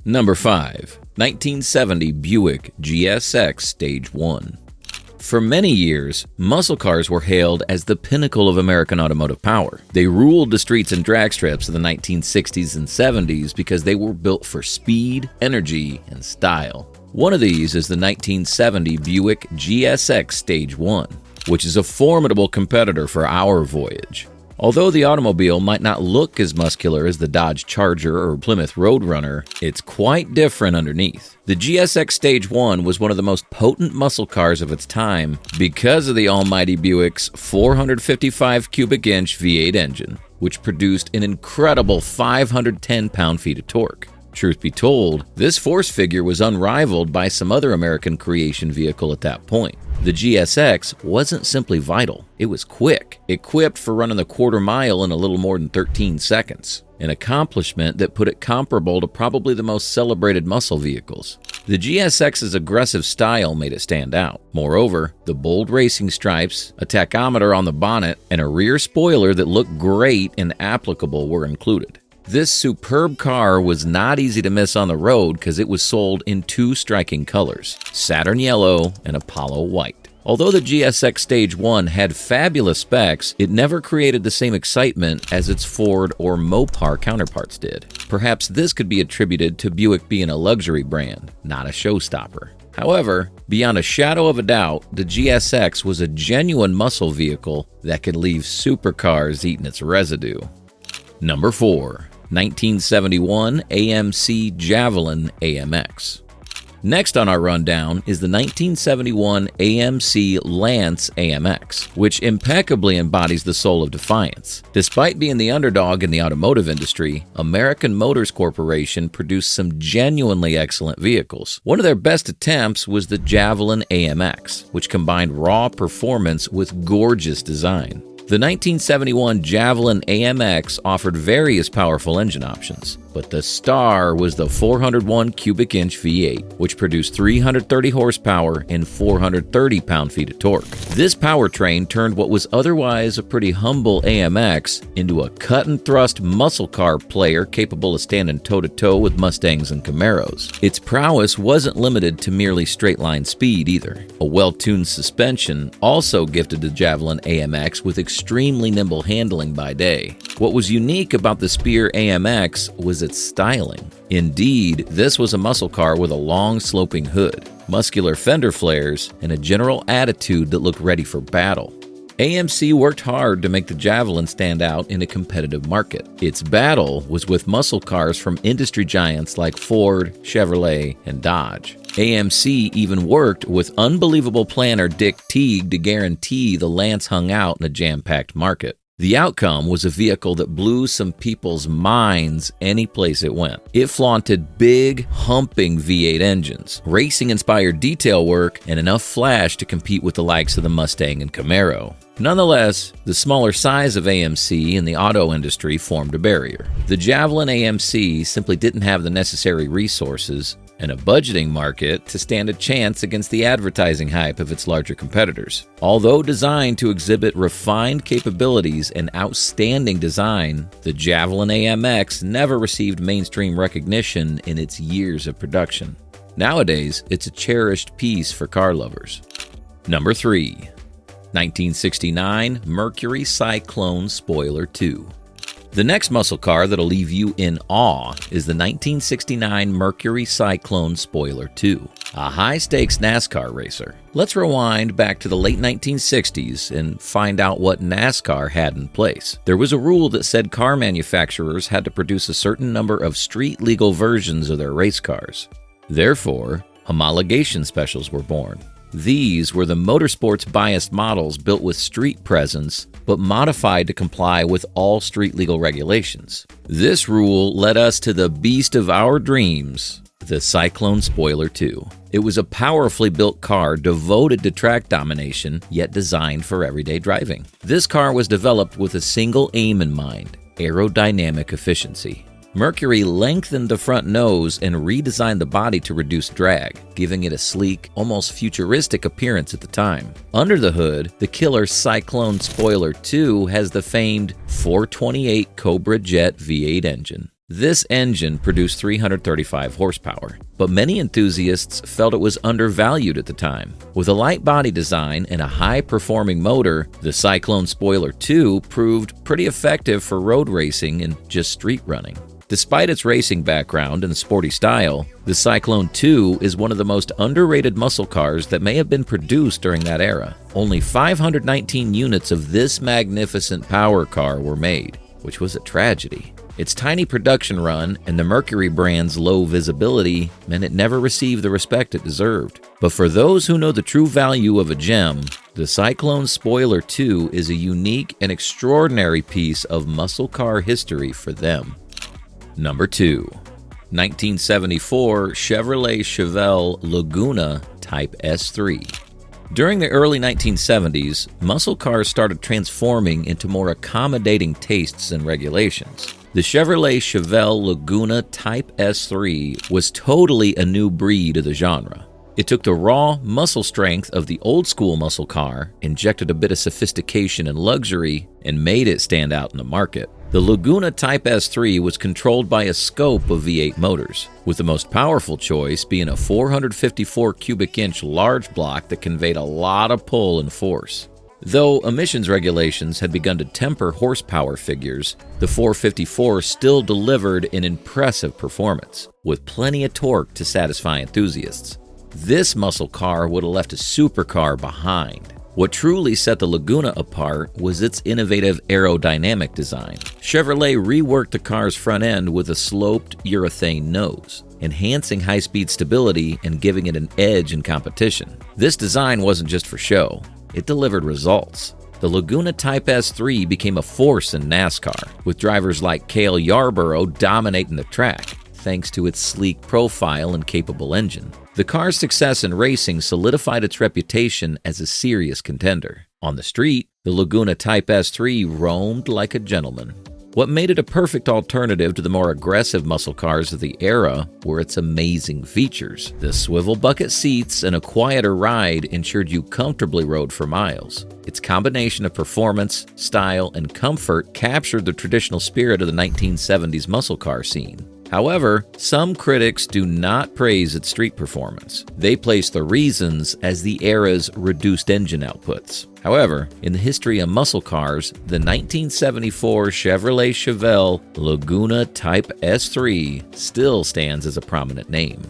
Number 5. 1970 Buick GSX Stage 1. For many years, muscle cars were hailed as the pinnacle of American automotive power. They ruled the streets and drag strips of the 1960s and 70s because they were built for speed, energy, and style. One of these is the 1970 Buick GSX Stage 1, which is a formidable competitor for our Voyage. Although the automobile might not look as muscular as the Dodge Charger or Plymouth Roadrunner, it's quite different underneath. The GSX Stage 1 was one of the most potent muscle cars of its time because of the almighty Buick's 455 cubic inch V8 engine, which produced an incredible 510 pound-feet of torque. Truth be told, this force figure was unrivaled by some other American creation vehicle at that point. The GSX wasn't simply vital, it was quick, equipped for running the quarter mile in a little more than 13 seconds, an accomplishment that put it comparable to probably the most celebrated muscle vehicles. The GSX's aggressive style made it stand out. Moreover, the bold racing stripes, a tachometer on the bonnet, and a rear spoiler that looked great and applicable were included. This superb car was not easy to miss on the road because it was sold in two striking colors, Saturn Yellow and Apollo White. Although the GSX Stage 1 had fabulous specs, it never created the same excitement as its Ford or Mopar counterparts did. Perhaps this could be attributed to Buick being a luxury brand, not a showstopper. However, beyond a shadow of a doubt, the GSX was a genuine muscle vehicle that could leave supercars eating its residue. Number 4. 1971 AMC Javelin AMX. Next on our rundown is the 1971 AMC Lance AMX, which impeccably embodies the soul of defiance. Despite being the underdog in the automotive industry, American Motors Corporation produced some genuinely excellent vehicles. One of their best attempts was the Javelin AMX, which combined raw performance with gorgeous design. The 1971 Javelin AMX offered various powerful engine options, but the star was the 401 cubic inch V8, which produced 330 horsepower and 430 pound-feet of torque. This powertrain turned what was otherwise a pretty humble AMX into a cut-and-thrust muscle car player capable of standing toe-to-toe with Mustangs and Camaros. Its prowess wasn't limited to merely straight-line speed either. A well-tuned suspension also gifted the Javelin AMX with extremely nimble handling by day. What was unique about the Spear AMX was its styling. Indeed, this was a muscle car with a long sloping hood, muscular fender flares, and a general attitude that looked ready for battle. AMC worked hard to make the Javelin stand out in a competitive market. Its battle was with muscle cars from industry giants like Ford, Chevrolet, and Dodge. AMC even worked with unbelievable planner Dick Teague to guarantee the Lance hung out in a jam-packed market. The outcome was a vehicle that blew some people's minds any place it went. It flaunted big, humping V8 engines, racing-inspired detail work, and enough flash to compete with the likes of the Mustang and Camaro. Nonetheless, the smaller size of AMC in the auto industry formed a barrier. The Javelin AMC simply didn't have the necessary resources and a budgeting market to stand a chance against the advertising hype of its larger competitors. Although designed to exhibit refined capabilities and outstanding design, the Javelin AMX never received mainstream recognition in its years of production. Nowadays, it's a cherished piece for car lovers. Number 3. 1969 Mercury Cyclone Spoiler 2. The next muscle car that'll leave you in awe is the 1969 Mercury Cyclone Spoiler 2, a high-stakes NASCAR racer. Let's rewind back to the late 1960s and find out what NASCAR had in place. There was a rule that said car manufacturers had to produce a certain number of street-legal versions of their race cars. Therefore, homologation specials were born. These were the motorsports-biased models built with street presence, but modified to comply with all street legal regulations. This rule led us to the beast of our dreams, the Cyclone Spoiler 2. It was a powerfully built car devoted to track domination, yet designed for everyday driving. This car was developed with a single aim in mind: aerodynamic efficiency. Mercury lengthened the front nose and redesigned the body to reduce drag, giving it a sleek, almost futuristic appearance at the time. Under the hood, the killer Cyclone Spoiler 2 has the famed 428 Cobra Jet V8 engine. This engine produced 335 horsepower, but many enthusiasts felt it was undervalued at the time. With a light body design and a high-performing motor, the Cyclone Spoiler 2 proved pretty effective for road racing and just street running. Despite its racing background and sporty style, the Cyclone 2 is one of the most underrated muscle cars that may have been produced during that era. Only 519 units of this magnificent power car were made, which was a tragedy. Its tiny production run and the Mercury brand's low visibility meant it never received the respect it deserved. But for those who know the true value of a gem, the Cyclone Spoiler 2 is a unique and extraordinary piece of muscle car history for them. Number 2. 1974 Chevrolet Chevelle Laguna Type S3. During the early 1970s, muscle cars started transforming into more accommodating tastes and regulations. The Chevrolet Chevelle Laguna Type S3 was totally a new breed of the genre. It took the raw muscle strength of the old-school muscle car, injected a bit of sophistication and luxury, and made it stand out in the market. The Laguna Type S3 was controlled by a scope of V8 motors, with the most powerful choice being a 454 cubic inch large block that conveyed a lot of pull and force. Though emissions regulations had begun to temper horsepower figures, the 454 still delivered an impressive performance, with plenty of torque to satisfy enthusiasts. This muscle car would have left a supercar behind. What truly set the Laguna apart was its innovative aerodynamic design. Chevrolet reworked the car's front end with a sloped urethane nose, enhancing high-speed stability and giving it an edge in competition. This design wasn't just for show. It delivered results. The Laguna Type S3 became a force in NASCAR, with drivers like Cale Yarborough dominating the track, thanks to its sleek profile and capable engine. The car's success in racing solidified its reputation as a serious contender. On the street, the Laguna Type S3 roamed like a gentleman. What made it a perfect alternative to the more aggressive muscle cars of the era were its amazing features. The swivel bucket seats and a quieter ride ensured you comfortably rode for miles. Its combination of performance, style, and comfort captured the traditional spirit of the 1970s muscle car scene. However, some critics do not praise its street performance. They place the reasons as the era's reduced engine outputs. However, in the history of muscle cars, the 1974 Chevrolet Chevelle Laguna Type S3 still stands as a prominent name.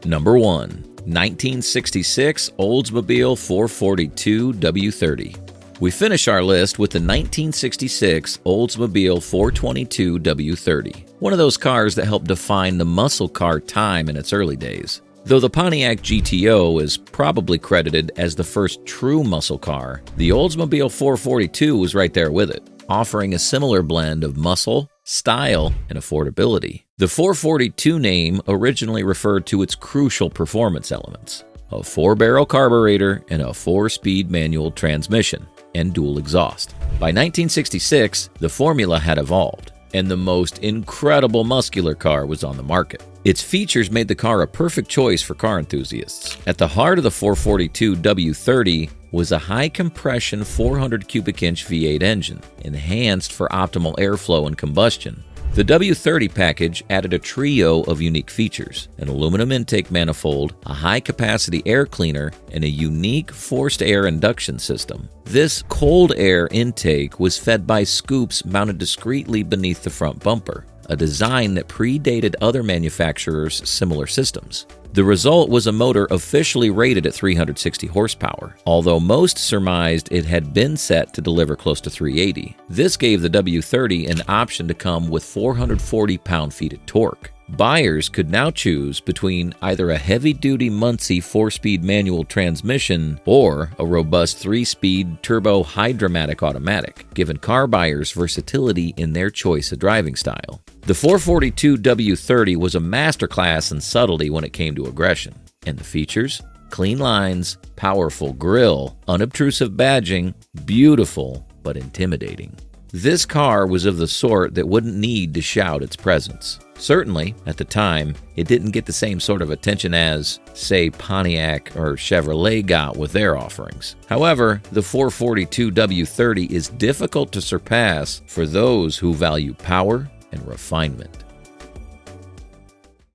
Number 1. 1966 Oldsmobile 442 W30. We finish our list with the 1966 Oldsmobile 422 W30, one of those cars that helped define the muscle car time in its early days. Though the Pontiac GTO is probably credited as the first true muscle car, the Oldsmobile 442 was right there with it, offering a similar blend of muscle, style, and affordability. The 442 name originally referred to its crucial performance elements: a 4-barrel carburetor and a 4-speed manual transmission, and dual exhaust. By 1966, the formula had evolved, and the most incredible muscular car was on the market. Its features made the car a perfect choice for car enthusiasts. At the heart of the 442 W30 was a high-compression 400 cubic inch V8 engine, enhanced for optimal airflow and combustion. The W30 package added a trio of unique features: an aluminum intake manifold, a high-capacity air cleaner, and a unique forced air induction system. This cold air intake was fed by scoops mounted discreetly beneath the front bumper, a design that predated other manufacturers' similar systems. The result was a motor officially rated at 360 horsepower, although most surmised it had been set to deliver close to 380. This gave the W30 an option to come with 440 pound-feet of torque. Buyers could now choose between either a heavy-duty Muncie 4-speed manual transmission or a robust 3-speed turbo hydromatic automatic, giving car buyers versatility in their choice of driving style. The 442 W30 was a masterclass in subtlety when it came to aggression. And the features? Clean lines, powerful grille, unobtrusive badging, beautiful but intimidating. This car was of the sort that wouldn't need to shout its presence. Certainly, at the time, it didn't get the same sort of attention as, say, Pontiac or Chevrolet got with their offerings. However, the 442 W30 is difficult to surpass for those who value power and refinement.